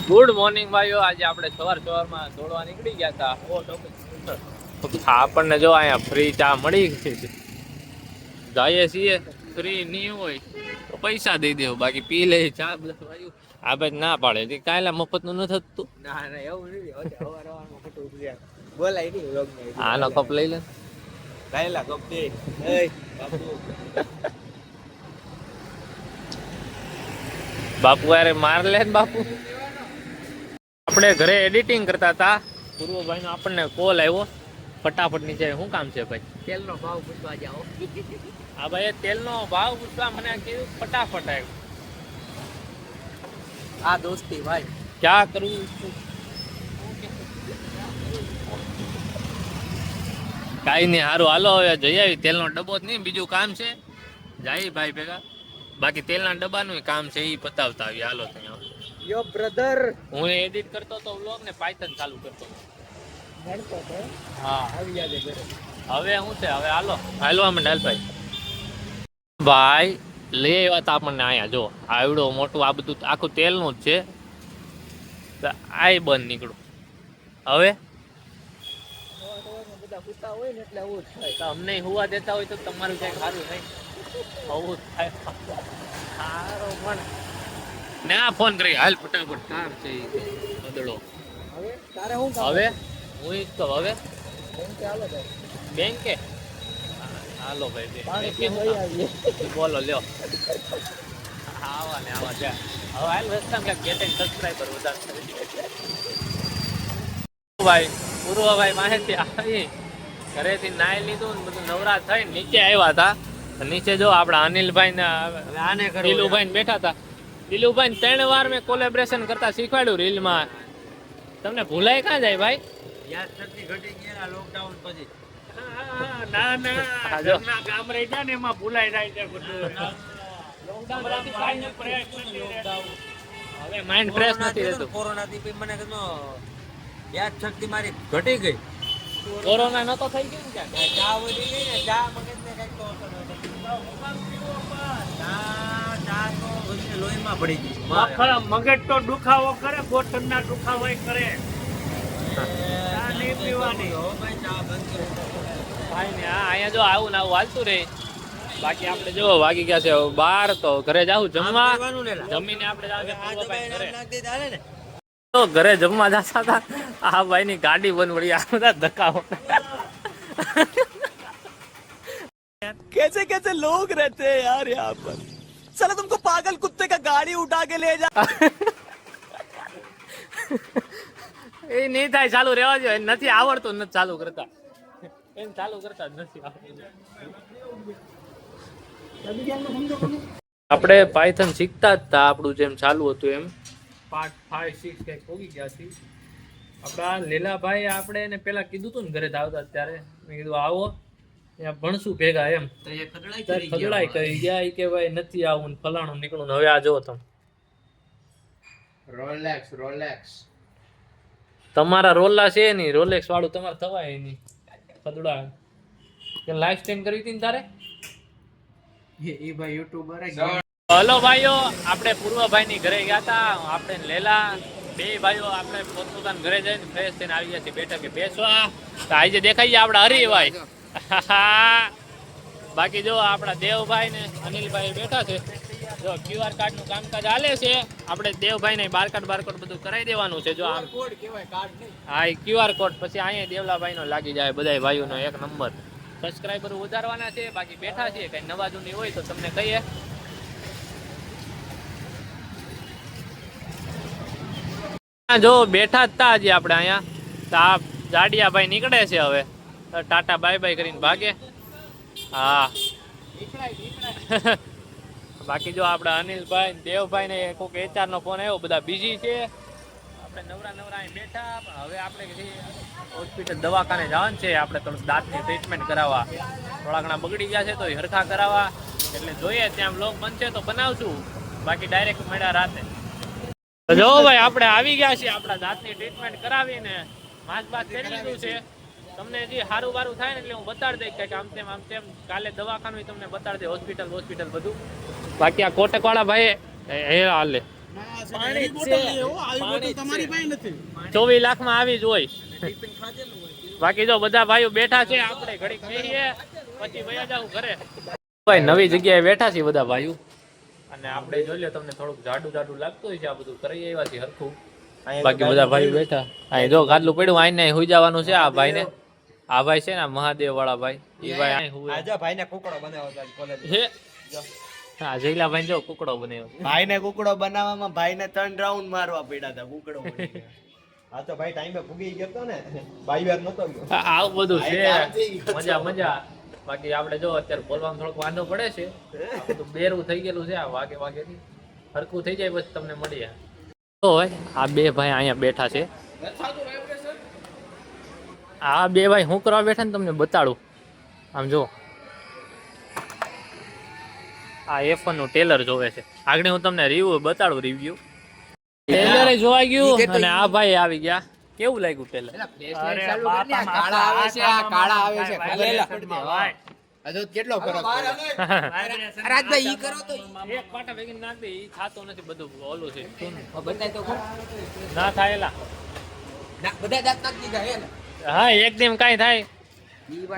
Good morning ભાઈઓ. આજે આપણે સવારમાં દોડવા નીકળી ગયા હતા. આપણને જો અહીંયા ફ્રી ચા મળી ગઈ છે. જઈએ છીએ, ફ્રી નહીં હોય તો પૈસા દઈ દેવું, બાકી પી લે ચા. આ ભાઈ ના પાડે કાંઈ મફત નું નથી થતું. આનો કપ લઈ લે. બાપુ અરે માર લે ને બાપુ. આપણે ઘરે એડિટિંગ કરતા હતા. પૂર્વભાઈ નો આપણને કોલ આવ્યો. ફટાફટ નીચે શું કામ છે ભાઈ? તેલનો ભાવ પૂછવા જાઓ. હા ભાઈ, તેલનો ભાવ પૂછવા મને કીધું. ફટાફટ આવ્યું. આ દોસ્તી ભાઈ, ક્યાં કરવું? કાઈ નહીં, સારું હાલો હવે જઈ આવી. તેલનો ડબ્બો જ નહીં, બીજું કામ છે. જાય ભાઈ ભેગા. બાકી તેલના ડબ્બાનું કામ છે, એ પતાવતા આવી. હાલો ત્યાં યો બ્રધર. હું એડિટ કરતો તો વ્લોગ ને પાયથન ચાલુ કરતો. હા આવી જાય ઘરે. હવે શું છે? હવે હાલો હાલવા માંડ ભાઈ. ભાઈ લઈ આવ્યા હતા આપણને અહીંયા. જો આવડો મોટું આ બધું આખું તેલનું જ છે. આ બંધ નીકળું હવે. બધા કૂતા હોય ને એટલે આવું જ થાય. તો અમને હુવા દેતા હોય તો તમારું કઈ સારું નહીં. આવું થાય સારો પણ ના. ફોન કરી હાલ ફટાફટ. કામ છે બદલો. હવે તારે શું કામ? હવે હું ઈ તો હવે બેંકે હાલો ભાઈ. બેંકે હાલો ભાઈ. પાણી લઈ આવીએ. બોલો લ્યો. આવા ને આવા જા. હવે હાલ રસ્તામાં ક્યાંક ગેટ સબસ્ક્રાઇબર વધારે ભાઈ. પૂર્વભાઈ માહિતી આવી. ઘરેથી નાઈ લીધું ને બધું નવરા થઈને નીચે આવ્યા હતા. નીચે જો આપડા અનિલભાઈ ને દિલુભાઈ બેઠા હતા. દિલુભાઈ 3 વાર મેં કોલેબરેશન કરતા શીખવાડ્યું રીલમાં. તમને ભૂલાય ક્યાં જાય ભાઈ? યાદ શક્તિ ઘટી ગયા લોકડાઉન પછી. ના ના, ઘરના કામ રહી જાય ને એમાં ભૂલાઈ જાય છે બધું. હવે માઇન્ડ ફ્રેશ નથી રહેતું. કોરોના થી મને યાદ શક્તિ મારી ઘટી ગઈ. કોરોના નતો થઈ ગયો ને ક્યાં? ચા વધી ગઈ ને ચા મગજને કઈક તો ચા તો બધી લોહીમાં પડી ગઈ. મગજ તો દુખાવો કરે, ગોઠણના દુખાવો કરે. ચા નહીં પીવાની. ભાઈ ચા બંધ કરો. ભાઈ ને અહીંયા જો આવું ને આવું હાલતું રહે. બાકી આપણે જો વાગી ગયા છે 12. તો ઘરે જાવું જમવા. જમીને આપણે જાવ ઘરે. તો ઘરે જમવા જતા હતા. આ ભાઈ ની ગાડી બંધ પડી. આ બધા ધક્કાઓ. कैसे कैसे लोग रहते हैं यार यहाँ पर. साला तुमको पागल कुत्ते का गाड़ी उठा के ले जा. એ નહીં થાય, ચાલુ રહેવા જોઈએ. નથી આવડતું, નથી ચાલુ કરતા. એમ ચાલુ કરતા જ નથી આવડતું. આપણે પાયથન શીખતા જ હતા. આપણું જેમ ચાલુ હતું એમ પાર્ટ 5, 6 કઈક પોગી ગયા છીએ. આપણા લીલાભાઈ આપણે એને પેલા કીધું હતું ને ઘરે આવતા ત્યારે. મેં કીધું આવો ત્યાં ભણશું ભેગા એમ. ખગડાઈ કરી ગયા કે ભાઈ નથી આવું ને ફલાણું નીકળું. હવે આ જો તમે રોલેક્સ તમારા રોલા છે નહીં. રોલેક્સ વાળું તમારે થવાય નહીં. ખદડા કે લાઈવ સ્ટ્રીમ કરી હતી ને તારે. એ ભાઈ યુટ્યુબર. હલો ભાઈઓ, આપણે પૂર્વભાઈ ની ઘરે ગયા હતા. આપણે લેલા બે ભાઈઓ આપણે પોતપોતાના ઘરે જઈને ફ્રેશ થઈને આવી ગયા છીએ. બેઠા કે બેસવા તો આજે દેખાઈ જાય આપડા હરિભાઈ. બાકી જો આપણા દેવભાઈ ને અનિલભાઈ બેઠા છે. જો QR કાર્ડ નું કામકાજ હાલે છે. આપણે દેવભાઈ ને બારકોડ બધું કરાવી દેવાનું છે. જો આમ હા, QR કોડ પછી અહીંયા દેવલાભાઈ નો લાગી જાય. બધા ભાઈઓ નો 1 નંબર. સબસ્ક્રાઈબર વધારવાના છે. બાકી બેઠા છીએ, કઈ નવા જૂની હોય તો તમને કહીએ. જો બેઠા જ હતા હજી આપણે અહીંયા. તો આ જાડિયા ભાઈ નીકળે છે હવે. ટાટા બાય બાય કરીને ભાગે. હા બાકી જો આપડા અનિલભાઈ દેવભાઈ ને કોઈક HR નો ફોન આવ્યો. બધા બીજી છે. આપણે નવરા અહીં બેઠા. હવે આપણે હોસ્પિટલ દવાખાને જવાનું છે. આપણે થોડુંક દાંતની ટ્રીટમેન્ટ કરાવવા. થોડા ઘણા બગડી ગયા છે તો એ હરખા કરાવવા. એટલે જોઈએ ત્યાં બ્લોગ બનશે તો બનાવશું. બાકી ડાયરેક્ટ મળ્યા રાતે. જો ભાઈ આપણે આવી ગયા છીએ. આપણા દાંતની ટ્રીટમેન્ટ કરાવીને માસ્ક બાદ કરી લીધું છે. તમને જે સારું બારું થાય ને એટલે હું બતાડી દઈશ કે આમ તેમ કાલે દવાખાનું તમને બતાડી દે. હોસ્પિટલ બધું. બાકી આ કોટક વાળા ભાઈ હાલે પાણી જ છે. 24 લાખમાં આવી જ હોય. બાકી જો બધા ભાઈઓ બેઠા છે, આપણે ઘડીક બેહીએ પછી વયા જાવ ઘરે. ભાઈ નવી જગ્યાએ બેઠા છીએ બધા ભાઈઓ, અને આપણે જોઈ લો તમને થોડુંક જાડું લાગતું હોય છે. આ બધું કરી આવ્યા છે હરખું. બાકી બધા ભાઈઓ બેઠા. અહીં જો ગાદલું પડ્યું, આઈને હુઈ જવાનું છે. આ ભાઈને, આ ભાઈ છે ને મહાદેવ વાળા ભાઈ, એ ભાઈ અહીં હુએ. આજા ભાઈને કુકડો બનાવ્યો હતો કોલેજ. હે હા, જઈલા ભાઈ જો કુકડો બનાવ્યો. ભાઈને કુકડો બનાવવામાં ભાઈને 3 રાઉન્ડ મારવા પડ્યા હતા કુકડો બની ગયો. આ તો ભાઈ ટાઈમે ફૂગી ગયો તો ને, બાઈવાર નતો ગયો. આવું બધું છે, મજા. બાકી આપણે જો અત્યારે બોલવામાં થોડોક વાંધો પડે છે. આ બધું બેરું થઈ ગયેલું છે. આ વાગેથી હરખું થઈ જાય પછી તમને મળીએ. તો હોય આ બે ભાઈ અહીંયા બેઠા છે. આ બે ભાઈ શું કરવા બેઠા ને તમને બતાડું. આમ જો આ F1 નું ટેલર જોવે છે. આગળ હું તમને રિવ્યુ બતાડું. ટેલર જોવા ગયું અને આ ભાઈ આવી ગયા. કેવું લાગ્યું ટેલર? કેટલો ફરક એક પાટા ભેગી નાખ દે, ઈ થાતો નથી. બધું ઓલું છે ના થાય એલા. હા એકદમ કાઈ થાય.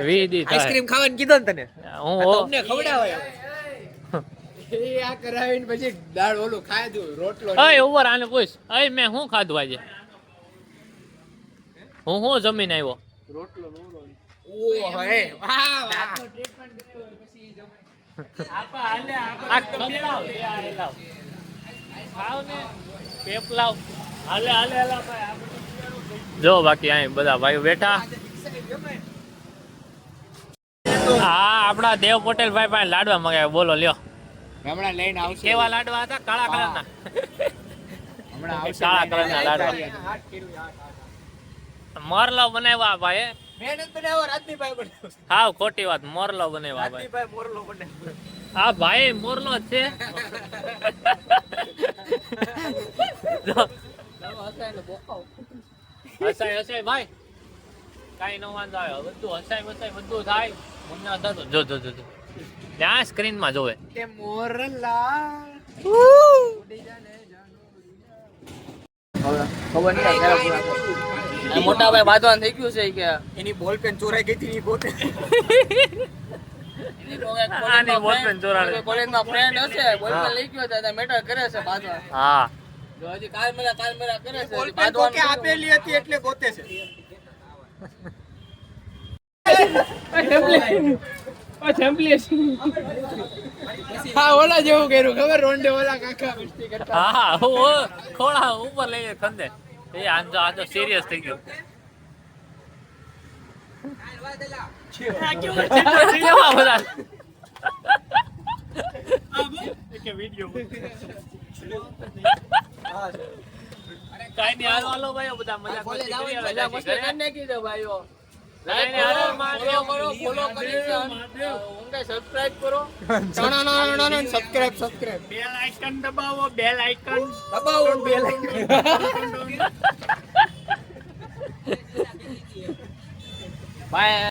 વીદી થાય. આઈસ્ક્રીમ ખાવાનું કીધો ને તને, હું તમને ખવડાવાય. એ આ કરાવીને પછી દાળ ઓલું ખાય દઉં રોટલો. અય ઉપર આને પૂછ. અય મેં શું ખાધું આજે? હું જમીને આવ્યો. રોટલો ઓહો હે વાહ વાહ. આ ખમલાવ લે, આ લાવ. ખાવ ને પેપલાવ. હાલે ભાઈ. જો બાકી અહીં બધા ભાઈઓ બેઠા. હા આપડા દેવ પટેલ ભાઈ પાસે લાડવા મગાવ્યા. બોલો લ્યો. હમણાં લઈને આવશે. કેવા લાડવા હતા? કાળા કલરના. હમણાં આવશે. કાળા કલરના લાડવા. મોરલો બનાવ્યા ભાઈ. મહેનત બનાવો રાજદીપભાઈ બનાવો. હાવ ખોટી વાત. મોરલો બનાવ્યા ભાઈ. રાજદીપભાઈ મોરલો બનાવ્યો. હા ભાઈ મોરલો જ છે. હસાય ભાઈ. કાઈ નો વાંધો આવ્યો. બધું હસાય બધું થાય. મને થતો જો ત્યાં સ્ક્રીન માં જોવે. તે મોરલા ખબર નહીં મોટા ભાઈ બાંધવાનું થઈ ગયું છે કે એની બોલ પેન ચોરાઈ ગઈ હતી પોતે. આની બોલપેન ચોરાણી. કોલેજમાં ફ્રેન્ડ હશે બોલ પેન લઈ ગયો તો મેટર કરે છે બાંધવા. હા જો હજી કાલ મેરા કરે છે બાંધવાનું આપેલી હતી એટલે ગોતે છે. હા ઓલા જેવું કર્યું ખબર રોંડે ઓલા કાકા મસ્તી કરતા. હા ખોળા ઉપર લઈ ખંદે. એ આ તો સિરિયસ થઈ ગયું. કેવા બધા કાઈ નહીં. હાલો ભાઈઓ બધા મજા કોલેજ મસ્તી આવો કરી મજા હવે મસ્તી કરી નાખી દે ભાઈઓ. કાઈ નહીં, હાલો, મહાદેવ. ફોલો કરી સબસ્ક્રાઇબ કરો. સબસ્ક્રાઇબ બેલ આઇકન દબાવો. બેલ આઇકન દબાવો બેલ બાય.